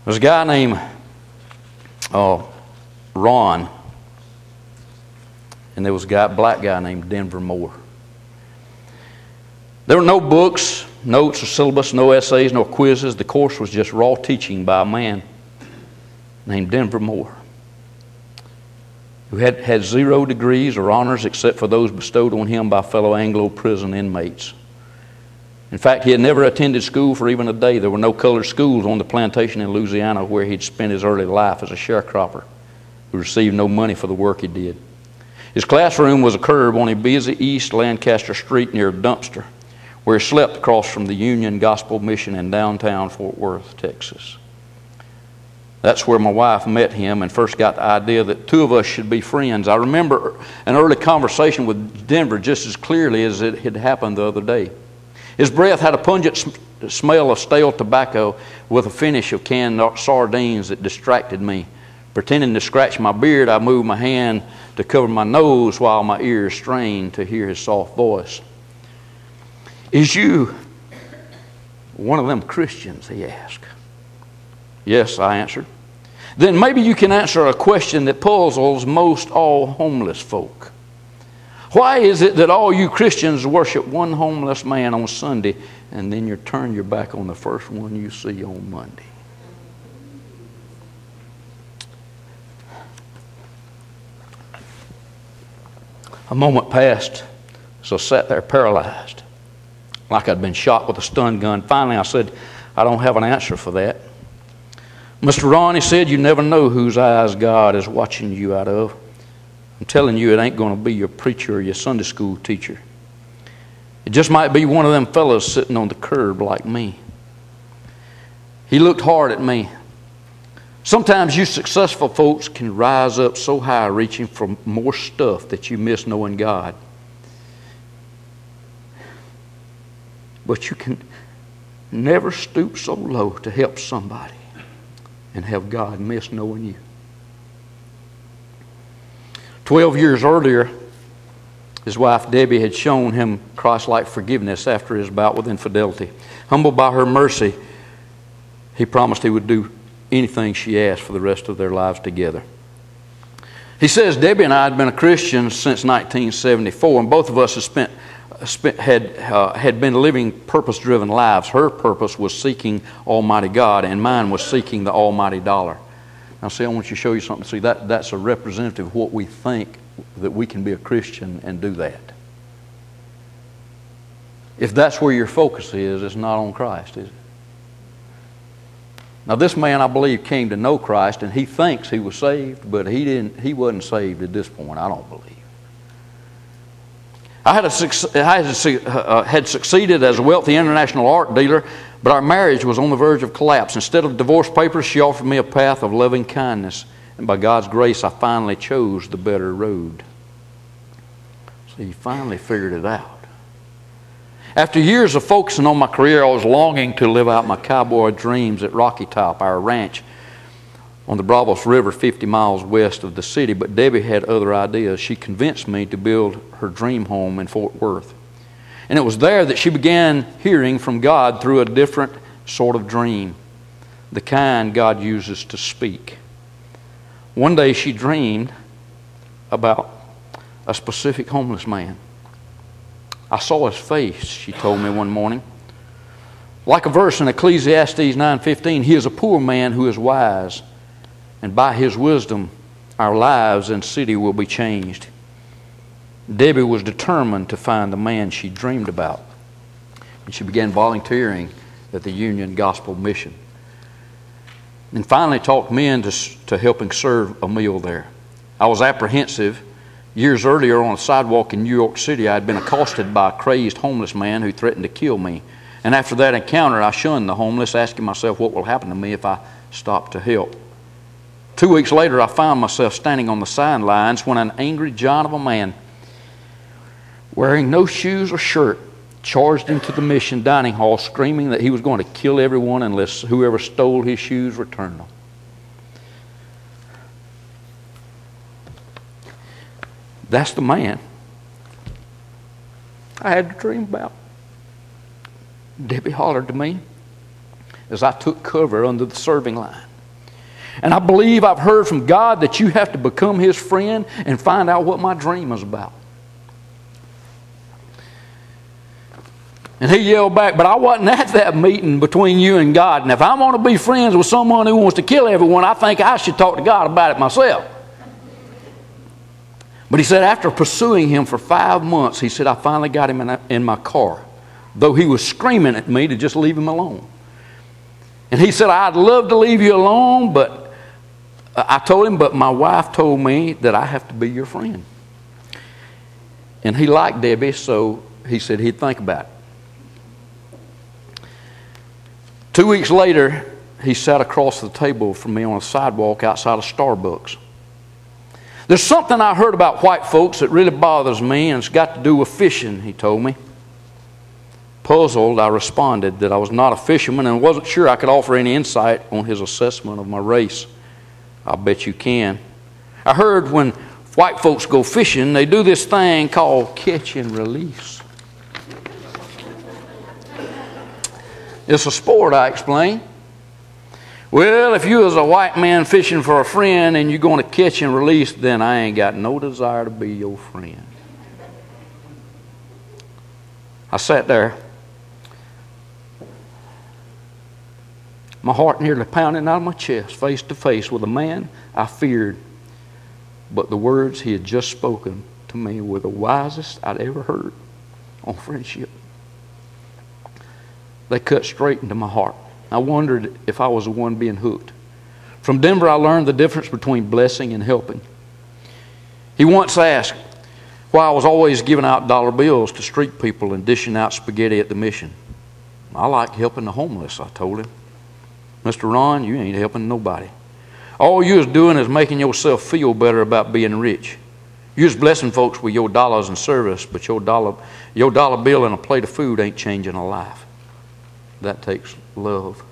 There's a guy named Ron, and there was a black guy named Denver Moore. There were no books, notes, or syllabus, no essays, no quizzes. The course was just raw teaching by a man named Denver Moore, who had 0 degrees or honors except for those bestowed on him by fellow Anglo prison inmates. In fact, he had never attended school for even a day. There were no colored schools on the plantation in Louisiana where he'd spent his early life as a sharecropper who received no money for the work he did. His classroom was a curb on a busy East Lancaster Street near a dumpster where he slept across from the Union Gospel Mission in downtown Fort Worth, Texas. That's where my wife met him and first got the idea that 2 of us should be friends. I remember an early conversation with Denver just as clearly as it had happened the other day. His breath had a pungent smell of stale tobacco with a finish of canned sardines that distracted me. Pretending to scratch my beard, I moved my hand to cover my nose while my ears strained to hear his soft voice. "Is you one of them Christians?" he asked. "Yes," I answered. "Then maybe you can answer a question that puzzles most all homeless folk. Why is it that all you Christians worship one homeless man on Sunday and then you turn your back on the first one you see on Monday?" A moment passed, so I sat there paralyzed, like I'd been shot with a stun gun. Finally, I said, "I don't have an answer for that." "Mr. Ron," he said, "you never know whose eyes God is watching you out of. I'm telling you, it ain't going to be your preacher or your Sunday school teacher. It just might be one of them fellows sitting on the curb like me." He looked hard at me. "Sometimes you successful folks can rise up so high reaching for more stuff that you miss knowing God. But you can never stoop so low to help somebody and have God miss knowing you." 12 years earlier, his wife Debbie had shown him Christ-like forgiveness after his bout with infidelity. Humbled by her mercy, he promised he would do anything she asked for the rest of their lives together. He says Debbie and I had been a Christian since 1974, and both of us had been living purpose-driven lives. Her purpose was seeking Almighty God, and mine was seeking the almighty dollar. Now, see, I want you to show you something. See, that's a representative of what we think, that we can be a Christian and do that. If that's where your focus is, it's not on Christ, is it? Now, this man, I believe, came to know Christ, and he thinks he was saved, but he wasn't saved at this point, I don't believe. I had succeeded as a wealthy international art dealer, but our marriage was on the verge of collapse. Instead of divorce papers, she offered me a path of loving kindness, and by God's grace, I finally chose the better road. So he finally figured it out. After years of focusing on my career, I was longing to live out my cowboy dreams at Rocky Top, our ranch on the Bravos River 50 miles west of the city, but Debbie had other ideas. She convinced me to build her dream home in Fort Worth. And it was there that she began hearing from God through a different sort of dream, the kind God uses to speak. One day she dreamed about a specific homeless man. "I saw his face," she told me one morning. "Like a verse in Ecclesiastes 9:15, he is a poor man who is wise, and by his wisdom our lives and city will be changed." Debbie was determined to find the man she dreamed about, and she began volunteering at the Union Gospel Mission, and finally talked me into helping serve a meal there. I was apprehensive. Years earlier on a sidewalk in New York City, I had been accosted by a crazed homeless man who threatened to kill me. And after that encounter, I shunned the homeless, asking myself what will happen to me if I stop to help. 2 weeks later, I found myself standing on the sidelines when an angry giant of a man, wearing no shoes or shirt, charged into the mission dining hall, screaming that he was going to kill everyone unless whoever stole his shoes returned them. That's the man I had to dream about. Debbie hollered to me as I took cover under the serving line. And I believe I've heard from God that you have to become His friend and find out what my dream is about. And he yelled back, but I wasn't at that meeting between you and God. And if I want to be friends with someone who wants to kill everyone, I think I should talk to God about it myself. But he said after pursuing him for 5 months, he said, I finally got him in my car, though he was screaming at me to just leave him alone. And he said, I'd love to leave you alone, but I told him, but my wife told me that I have to be your friend. And he liked Debbie, so he said he'd think about it. 2 weeks later, he sat across the table from me on a sidewalk outside of Starbucks. There's something I heard about white folks that really bothers me, and it's got to do with fishing, he told me. Puzzled, I responded that I was not a fisherman and wasn't sure I could offer any insight on his assessment of my race. I'll bet you can. I heard when white folks go fishing, they do this thing called catch and release. It's a sport, I explained. Well, if you was a white man fishing for a friend and you're going to catch and release, then I ain't got no desire to be your friend. I sat there, my heart nearly pounding out of my chest, face to face with a man I feared. But the words he had just spoken to me were the wisest I'd ever heard on friendship. They cut straight into my heart. I wondered if I was the one being hooked. From Denver, I learned the difference between blessing and helping. He once asked why I was always giving out dollar bills to street people and dishing out spaghetti at the mission. I like helping the homeless, I told him. Mr. Ron, you ain't helping nobody. All you is doing is making yourself feel better about being rich. You're just blessing folks with your dollars and service, but your dollar bill and a plate of food ain't changing a life. That takes love.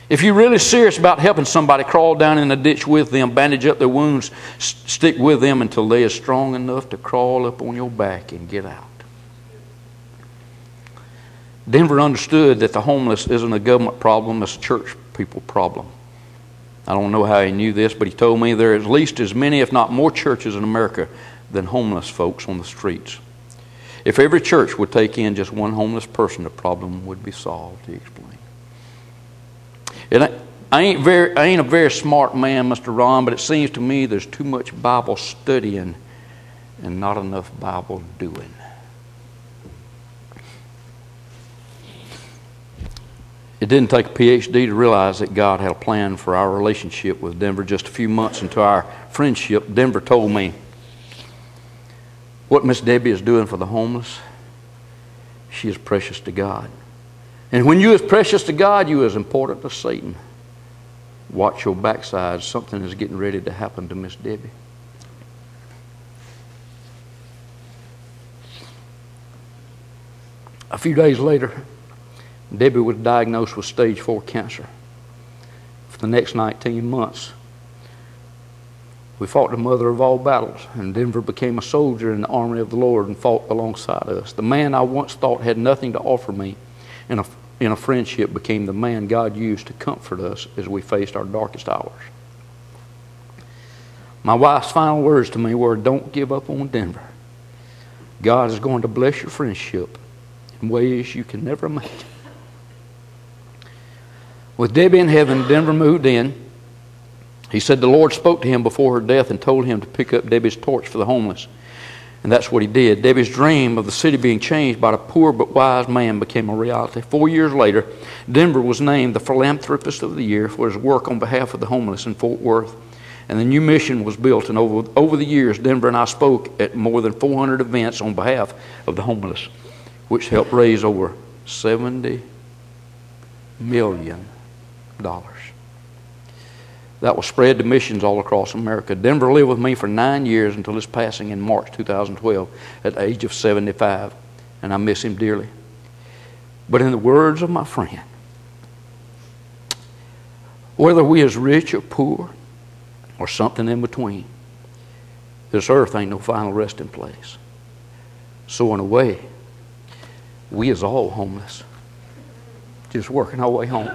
If you're really serious about helping somebody, crawl down in the ditch with them, bandage up their wounds, stick with them until they are strong enough to crawl up on your back and get out. Denver understood that the homeless isn't a government problem, it's a church people problem. I don't know how he knew this, but he told me there are at least as many, if not more, churches in America than homeless folks on the streets. If every church would take in just one homeless person, the problem would be solved, he explained. I ain't a very smart man, Mr. Ron, but it seems to me there's too much Bible studying and not enough Bible doing. It didn't take a PhD to realize that God had a plan for our relationship with Denver. Just a few months into our friendship, Denver told me what Miss Debbie is doing for the homeless, she is precious to God. And when you is precious to God, you is important to Satan. Watch your backside. Something is getting ready to happen to Miss Debbie. A few days later, Debbie was diagnosed with stage 4 cancer. For the next 19 months, we fought the mother of all battles, and Denver became a soldier in the army of the Lord and fought alongside us. The man I once thought had nothing to offer me in a friendship became the man God used to comfort us as we faced our darkest hours. My wife's final words to me were, don't give up on Denver. God is going to bless your friendship in ways you can never imagine. With Debbie in heaven, Denver moved in. He said the Lord spoke to him before her death and told him to pick up Debbie's torch for the homeless. And that's what he did. Debbie's dream of the city being changed by a poor but wise man became a reality. 4 years later, Denver was named the Philanthropist of the Year for his work on behalf of the homeless in Fort Worth. And the new mission was built. And over the years, Denver and I spoke at more than 400 events on behalf of the homeless, which helped raise over $70 million. That was spread to missions all across America. Denver lived with me for 9 years until his passing in March 2012 at the age of 75, and I miss him dearly. But in the words of my friend, whether we is rich or poor or something in between, this earth ain't no final resting place. So in a way, we is all homeless, just working our way home.